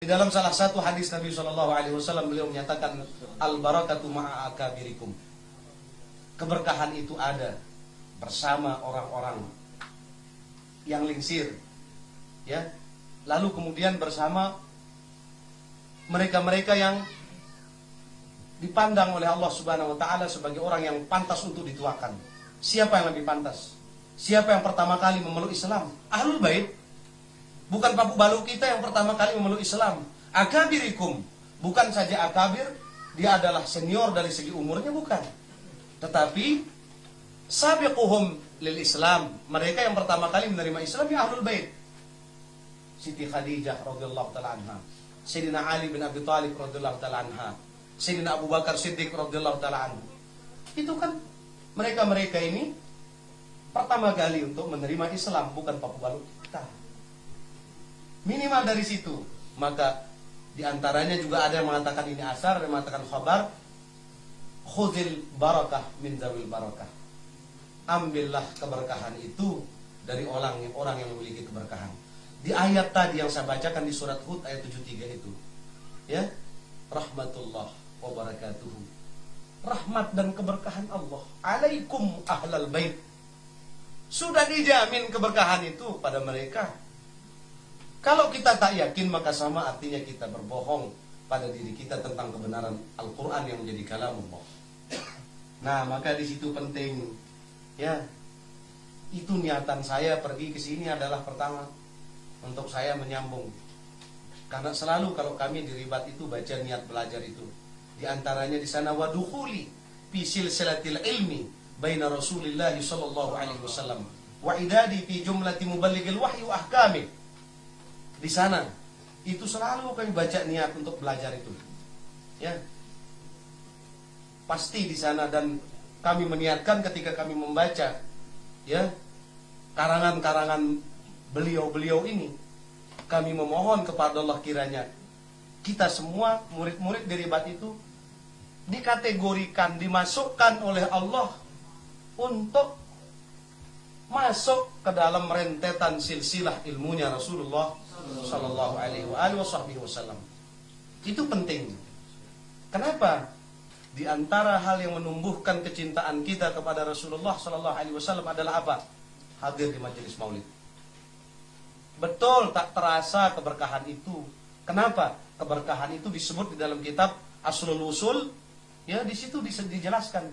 dalam salah satu hadis Nabi SAW beliau menyatakan al-barakatu ma'a akabirikum. Keberkahan itu ada bersama orang-orang yang lingsir, ya. Lalu kemudian bersama mereka-mereka yang dipandang oleh Allah Subhanahu wa taala sebagai orang yang pantas untuk dituakan. Siapa yang lebih pantas? Siapa yang pertama kali memeluk Islam? Ahlul Bait. Bukan Papu Balu kita yang pertama kali memeluk Islam. Akabirikum. Bukan saja akabir, dia adalah senior dari segi umurnya, bukan. Tetapi sabiquhum lil Islam. Mereka yang pertama kali menerima Islam ya Ahlul Bait. Siti Khadijah radhiyallahu taala anha, Sayyidina Ali bin Abi Thalib radhiyallahu taala anha, Sayyidina Abu Bakar Siddiq radhiyallahu taala anhu. Itu kan mereka-mereka ini pertama kali untuk menerima Islam, bukan Papu Balu kita. Minimal dari situ. Maka diantaranya juga ada yang mengatakan ini asar, ada yang mengatakan khabar. Khudil barakah min zawil barakah. Ambillah keberkahan itu dari orang yang memiliki keberkahan. Di ayat tadi yang saya bacakan di surat Hud ayat 73 itu, ya, rahmatullah wa barakatuhu. Rahmat dan keberkahan Allah alaikum ahlal bait. Sudah dijamin keberkahan itu pada mereka. Kalau kita tak yakin, maka sama artinya kita berbohong pada diri kita tentang kebenaran Al-Quran yang menjadi kalamullah. Nah, maka di situ penting, ya, itu niatan saya pergi ke sini adalah pertama untuk saya menyambung. Karena selalu kalau kami di Ribat itu baca niat belajar itu, di antaranya di sana wadukhuli fi silsilatil ilmi baina Rasulillah sallallahu alaihi wasallam wa idadi fi jumlati muballighil wahyi wa ahkami. Di sana itu selalu kami baca niat untuk belajar itu, ya. Pasti di sana, dan kami meniatkan ketika kami membaca, ya, karangan-karangan beliau-beliau ini, kami memohon kepada Allah kiranya kita semua murid-murid dari Ribat itu dikategorikan, dimasukkan oleh Allah untuk masuk ke dalam rentetan silsilah ilmunya Rasulullah sallallahu alaihi wasallam. Itu penting. Kenapa? Di antara hal yang menumbuhkan kecintaan kita kepada Rasulullah sallallahu alaihi wasallam adalah apa? Hadir di majelis maulid. Betul tak terasa keberkahan itu. Kenapa? Keberkahan itu disebut di dalam kitab Aslul Usul, ya, di situ dijelaskan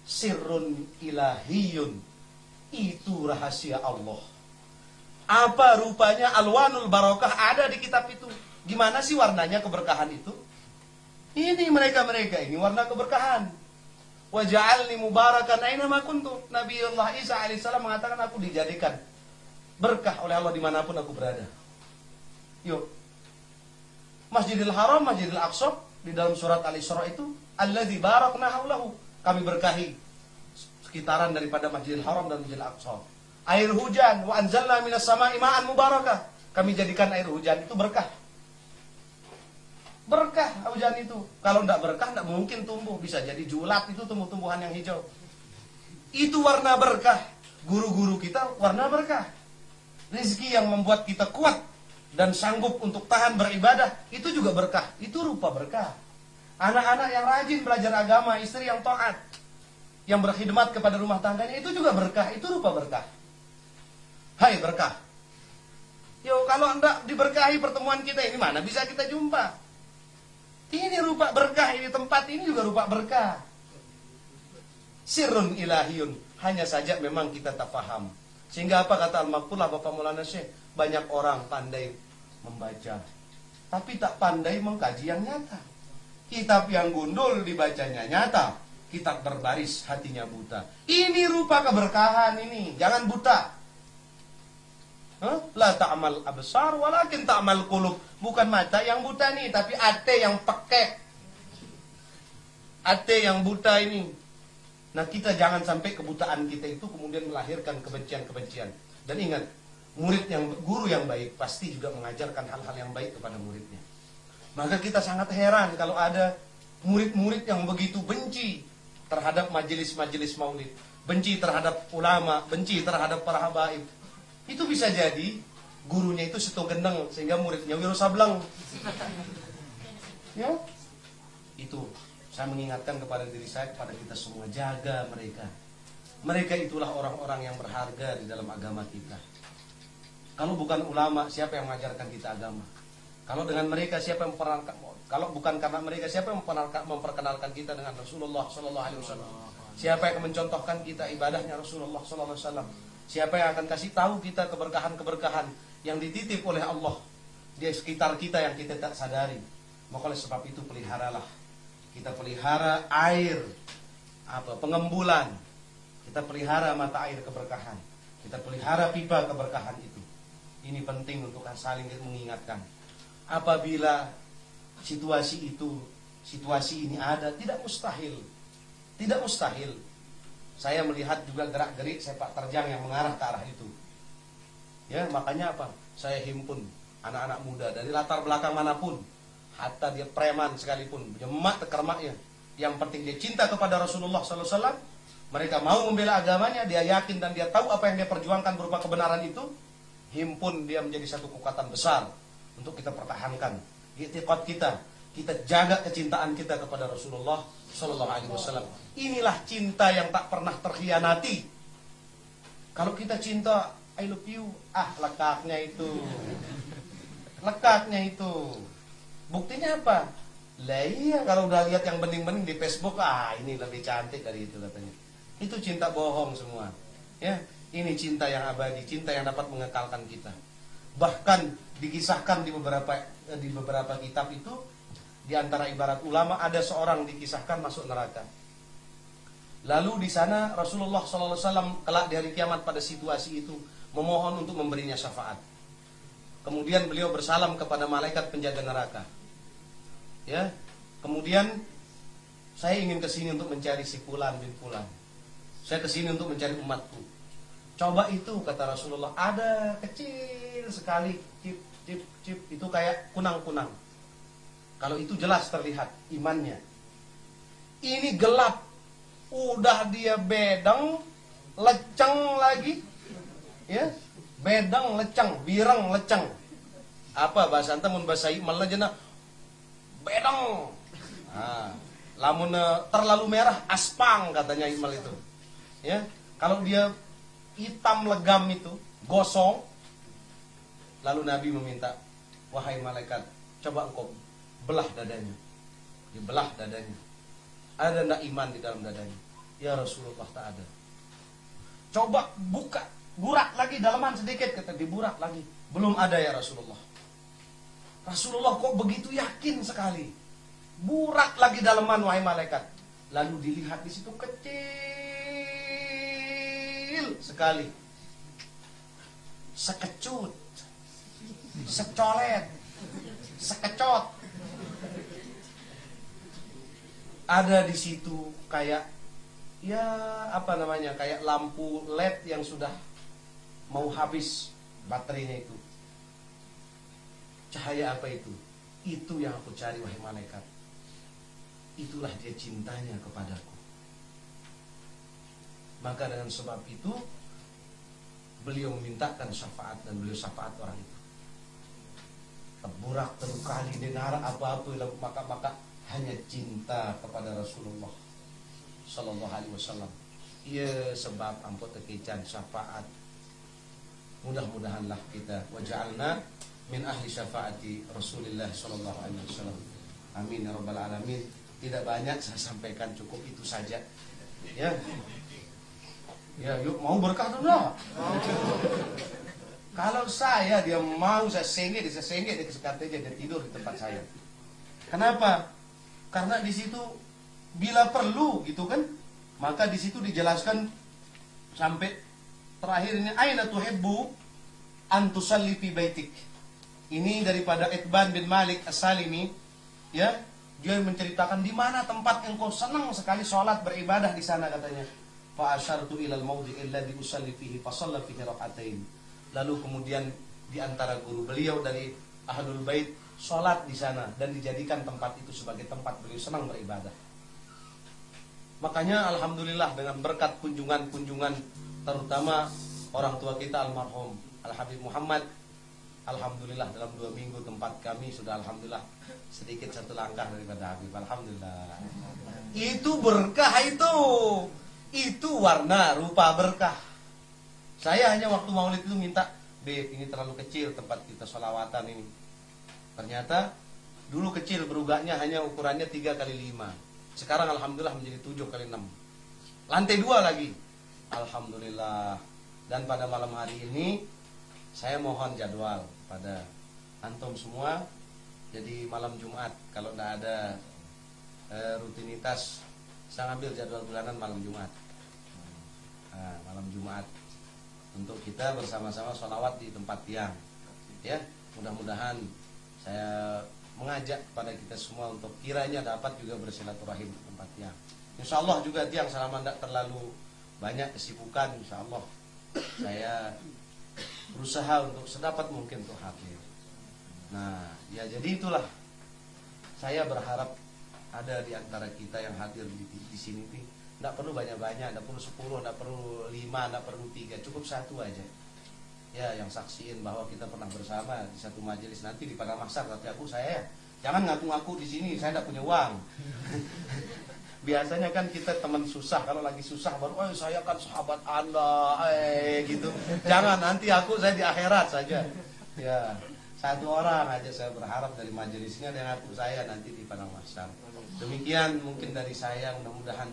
sirrun ilahiyun. Itu rahasia Allah. Apa rupanya alwanul barakah ada di kitab itu? Gimana sih warnanya keberkahan itu? Ini mereka-mereka ini warna keberkahan. Wa ja'alni mubarakan aina ma kuntu. Nabi Allah Isa alaihissalam mengatakan aku dijadikan berkah oleh Allah dimanapun aku berada. Yuk, Masjidil Haram, Masjidil Aqsa, di dalam surat Al-Isra itu, alladzi barakna haulahu, kami berkahi sekitaran daripada Masjidil Haram dan Masjidil Aqsa. Air hujan, wa anzalna minas sama'i ma'an mubarakah, kami jadikan air hujan itu berkah. Berkah hujan itu. Kalau tidak berkah tidak mungkin tumbuh. Bisa jadi julat itu tumbuh-tumbuhan yang hijau. Itu warna berkah. Guru-guru kita warna berkah. Rezeki yang membuat kita kuat dan sanggup untuk tahan beribadah, itu juga berkah. Itu rupa berkah. Anak-anak yang rajin belajar agama, istri yang taat, yang berkhidmat kepada rumah tangganya, itu juga berkah. Itu rupa berkah. Hai berkah. Yo, kalau enggak diberkahi pertemuan kita ini, mana bisa kita jumpa? Ini rupa berkah, ini tempat ini juga rupa berkah. Sirrun ilahiyun. Hanya saja memang kita tak paham. Sehingga apa kata Al-Maqpulah Bapak Maulana Syekh, banyak orang pandai membaca, tapi tak pandai mengkaji yang nyata. Kitab yang gundul dibacanya nyata, kitab berbaris hatinya buta. Ini rupa keberkahan ini, jangan buta. La ta'mal absar walakin ta'mal qulub. Bukan mata yang buta nih, tapi ate yang pekek. Ate yang buta ini. Nah, kita jangan sampai kebutaan kita itu kemudian melahirkan kebencian-kebencian. Dan ingat, guru yang baik pasti juga mengajarkan hal-hal yang baik kepada muridnya. Maka kita sangat heran kalau ada murid-murid yang begitu benci terhadap majelis-majelis maulid, benci terhadap ulama, benci terhadap para habaib. Itu bisa jadi gurunya itu Seto Gendeng sehingga muridnya Wiro Sableng. Ya, itu saya mengingatkan kepada diri saya, kepada kita semua, jaga mereka. Mereka itulah orang-orang yang berharga di dalam agama kita. Kalau bukan ulama, siapa yang mengajarkan kita agama? Kalau dengan mereka, siapa yang kalau bukan karena mereka, siapa yang memperkenalkan kita dengan Rasulullah Sallallahu Alaihi Wasallam? Siapa yang mencontohkan kita ibadahnya Rasulullah Sallallahu Alaihi Wasallam? Siapa yang akan kasih tahu kita keberkahan-keberkahan yang dititip oleh Allah di sekitar kita yang kita tak sadari? Maka oleh sebab itu peliharalah. Kita pelihara air pengembulan. Kita pelihara mata air keberkahan. Kita pelihara pipa keberkahan itu. Ini penting untuk saling mengingatkan. Apabila situasi ini ada, tidak mustahil. Tidak mustahil. Saya melihat juga gerak-gerik sepak terjang yang mengarah ke arah itu. Ya, makanya apa? Saya himpun anak-anak muda dari latar belakang manapun, hatta dia preman sekalipun, jemak tekermaknya. Yang penting dia cinta kepada Rasulullah Sallallahu Alaihi Wasallam. Mereka mau membela agamanya, dia yakin dan dia tahu apa yang dia perjuangkan berupa kebenaran itu. Himpun dia menjadi satu kekuatan besar untuk kita pertahankan i'tiqad kita jaga kecintaan kita kepada Rasulullah Sallallahu Alaihi Wasallam. Inilah cinta yang tak pernah terkhianati. Kalau kita cinta I love you, lekaknya itu. Buktinya apa? Lah iya, kalau udah lihat yang bening-bening di Facebook, ini lebih cantik dari itu katanya. Itu cinta bohong semua. Ya, ini cinta yang abadi, cinta yang dapat mengekalkan kita. Bahkan dikisahkan di beberapa kitab itu, di antara ibarat ulama ada seorang dikisahkan masuk neraka. Lalu di sana Rasulullah SAW kelak di hari kiamat pada situasi itu memohon untuk memberinya syafaat. Kemudian beliau bersalam kepada malaikat penjaga neraka. Ya, kemudian saya ingin kesini untuk mencari si Fulan bin Fulan. Saya kesini untuk mencari umatku. Coba itu kata Rasulullah, ada kecil sekali cip itu kayak kunang-kunang. Kalau itu jelas terlihat imannya. Ini gelap. Udah dia bedeng, leceng lagi. Ya, bedeng, leceng, bireng, leceng. Apa bahasa anta mun bahasa melejena bedeng. Lamun terlalu merah aspang katanya Iqbal itu. Ya, kalau dia hitam legam itu, gosong. Lalu Nabi meminta, wahai malaikat, coba engkau belah dadanya. Dibelah dadanya. Ada enggak iman di dalam dadanya? Ya Rasulullah, tak ada. Coba buka, burak lagi dalaman sedikit, kata diburak lagi. Belum ada ya Rasulullah. Rasulullah kok begitu yakin sekali. Burak lagi dalaman wahai malaikat. Lalu dilihat di situ kecil sekali. Sekecut. Secolet. Sekecot. Ada di situ kayak kayak lampu LED yang sudah mau habis baterainya itu. Cahaya apa itu? Itu yang aku cari wahai malaikat. Itulah dia cintanya kepadaku. Maka dengan sebab itu beliau memintakan syafaat dan beliau syafaat orang itu. Terburak terkali dengar apa-apa maka hanya cinta kepada Rasulullah Sallallahu Alaihi Wasallam. Ia sebab ampun tekican syafaat. Mudah-mudahanlah kita waj'alna min ahli syafaati Rasulullah Sallallahu Alaihi Wasallam. Amin ya rabbal alamin. Tidak banyak saya sampaikan, cukup itu saja. Ya, yuk mau berkah dulu. Kalau dia mau saya senggit dia kesekat aja dia tidur di tempat saya. Kenapa? Karena di situ bila perlu gitu kan, maka di situ dijelaskan sampai terakhir ini aina tuhibbu an tusalli fi baitik. Ini daripada Itban bin Malik As-Salimi, ya, dia menceritakan di mana tempat yang kau senang sekali sholat beribadah di sana katanya. Fa asyartu ilal mawdi'il ladzi usalli fihi fa shalla fihi rak'atain. Lalu kemudian di antara guru beliau dari Ahlul Bait sholat di sana dan dijadikan tempat itu sebagai tempat beliau senang beribadah. Makanya alhamdulillah dengan berkat kunjungan-kunjungan terutama orang tua kita almarhum Al Habib Muhammad Alhamdulillah dalam 2 minggu tempat kami sudah alhamdulillah sedikit 1 langkah daripada Habib. Alhamdulillah. Itu berkah itu warna rupa berkah. Saya hanya waktu maulid itu minta, Beb, ini terlalu kecil tempat kita sholawatan ini. Ternyata dulu kecil berugahnya hanya ukurannya 3 kali 5. Sekarang alhamdulillah menjadi 7 kali 6. Lantai 2 lagi. Alhamdulillah. Dan pada malam hari ini saya mohon jadwal pada antum semua. Jadi malam Jumat kalau tidak ada rutinitas, saya ambil jadwal bulanan malam Jumat. Nah, malam Jumat untuk kita bersama-sama sholawat di tempat tiang. Ya, mudah-mudahan saya mengajak kepada kita semua untuk kiranya dapat juga bersilaturahim di tempat tiang. Insya Allah juga tiang selama tidak terlalu banyak kesibukan, insya Allah saya berusaha untuk sedapat mungkin untuk hadir. Nah, ya jadi itulah saya berharap ada di antara kita yang hadir di sini nih. Tidak perlu banyak-banyak, tidak perlu 10, tidak perlu 5, tidak perlu 3, cukup 1 aja. Ya, yang saksiin bahwa kita pernah bersama di satu majelis. Nanti di Padang Mahsyar kata aku, saya jangan ngaku-ngaku di sini, saya tidak punya uang. Biasanya kan kita teman susah, kalau lagi susah baru, oh saya kan sahabat Anda, gitu. Jangan, nanti saya di akhirat saja. Ya, 1 orang aja saya berharap dari majelisnya dan aku saya nanti di Padang Mahsyar. Demikian mungkin dari saya, mudah-mudahan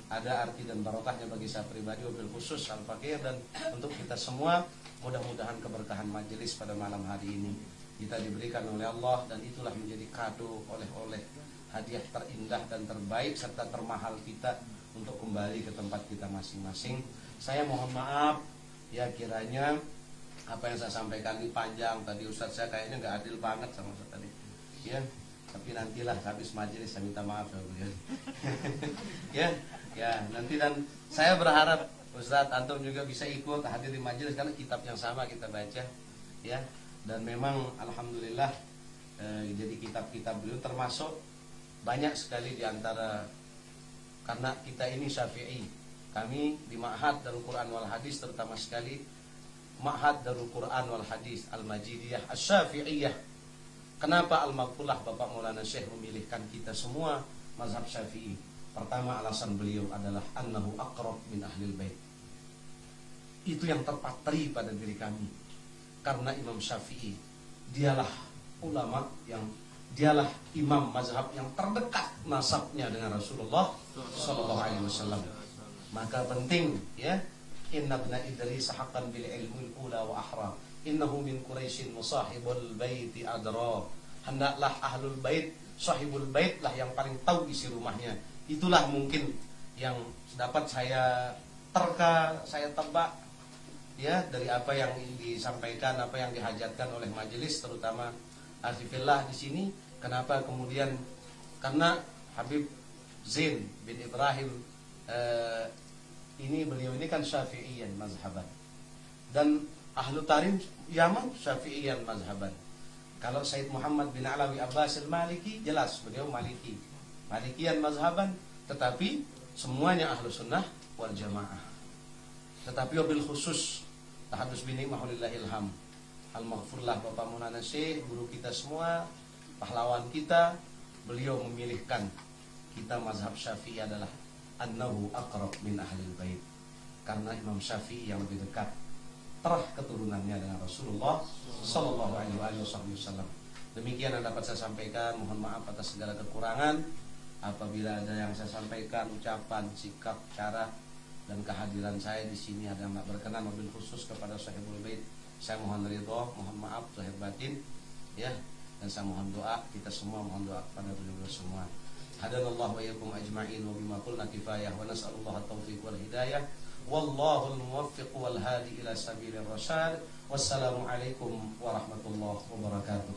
ada arti dan barokahnya bagi saya pribadi, wabil khusus Al-Fakir, dan untuk kita semua. Mudah-mudahan keberkahan majelis pada malam hari ini kita diberikan oleh Allah, dan itulah menjadi kado oleh-oleh hadiah terindah dan terbaik serta termahal kita untuk kembali ke tempat kita masing-masing. Saya mohon maaf ya kiranya apa yang saya sampaikan ini panjang tadi. Ustadz saya kayaknya nggak adil banget sama Ustadz tadi ya, tapi nantilah habis majelis saya minta maaf ya beliau. ya nanti. Dan saya berharap Ustadz antum juga bisa ikut hadir di majelis karena kitab yang sama kita baca ya. Dan memang alhamdulillah jadi kitab-kitab beliau termasuk banyak sekali diantara, karena kita ini Syafi'i, kami di Ma'had Darul Quran wal Hadis, terutama sekali Ma'had Darul Quran wal Hadis Al-Majidiyah Asy-Syafi'iyah. Kenapa Al-Maghfurlah Bapak Maulana Syekh memilihkan kita semua mazhab Syafi'i? Pertama, alasan beliau adalah annahu aqrab min ahlil bait. Itu yang terpatri pada diri kami. Karena Imam Syafi'i dialah ulama dialah imam mazhab yang terdekat nasabnya dengan Rasulullah sallallahu alaihi wasallam. Maka penting ya, inna ibna Idris haqqan bil ilmi ula wa ahra, innahu min Quraisyin musahibul baiti adra. Hendaklah ahlul bait, sahibul bait lah yang paling tahu isi rumahnya. Itulah mungkin yang dapat saya tebak ya dari apa yang disampaikan, apa yang dihajatkan oleh majelis, terutama Azifillah di sini. Kenapa kemudian? Karena Habib Zain bin Ibrahim beliau ini kan Syafi'iyan mazhaban, dan Ahlu Tarim Yaman Syafi'iyan mazhaban. Kalau Said Muhammad bin Alawi Abbas al-Maliki jelas beliau Malikiyan mazhaban, tetapi semuanya Ahlu Sunnah wal Jamaah. Tetapi wabil khusus tahadus bini mahulillah ilham Al-Maghfurlah Bapak Maulana Syekh, guru kita semua, pahlawan kita, beliau memilihkan kita mazhab Syafi'i adalah annahu aqrab min ahlil bait, karena Imam Syafi'i yang lebih dekat terah keturunannya dengan Rasulullah sallallahu alaihi wasallam. Demikian yang dapat saya sampaikan. Mohon maaf atas segala kekurangan apabila ada yang saya sampaikan ucapan, sikap, cara dan kehadiran saya di sini ada yang tak berkenan, wabil khusus kepada sahibul bait saya mohon ridho, mohon maaf zahir batin ya. Dan saya mohon doa, kita semua mohon doa kepada beliau semua. Hadanallahu wa iyyakum ajma'in wa bima qulna kifayah wa nas'alullah at-taufiq wal hidayah wallahu al-muwaffiq wal hadi ila sabilir rasyad. Wassalamu alaikum warahmatullahi wabarakatuh.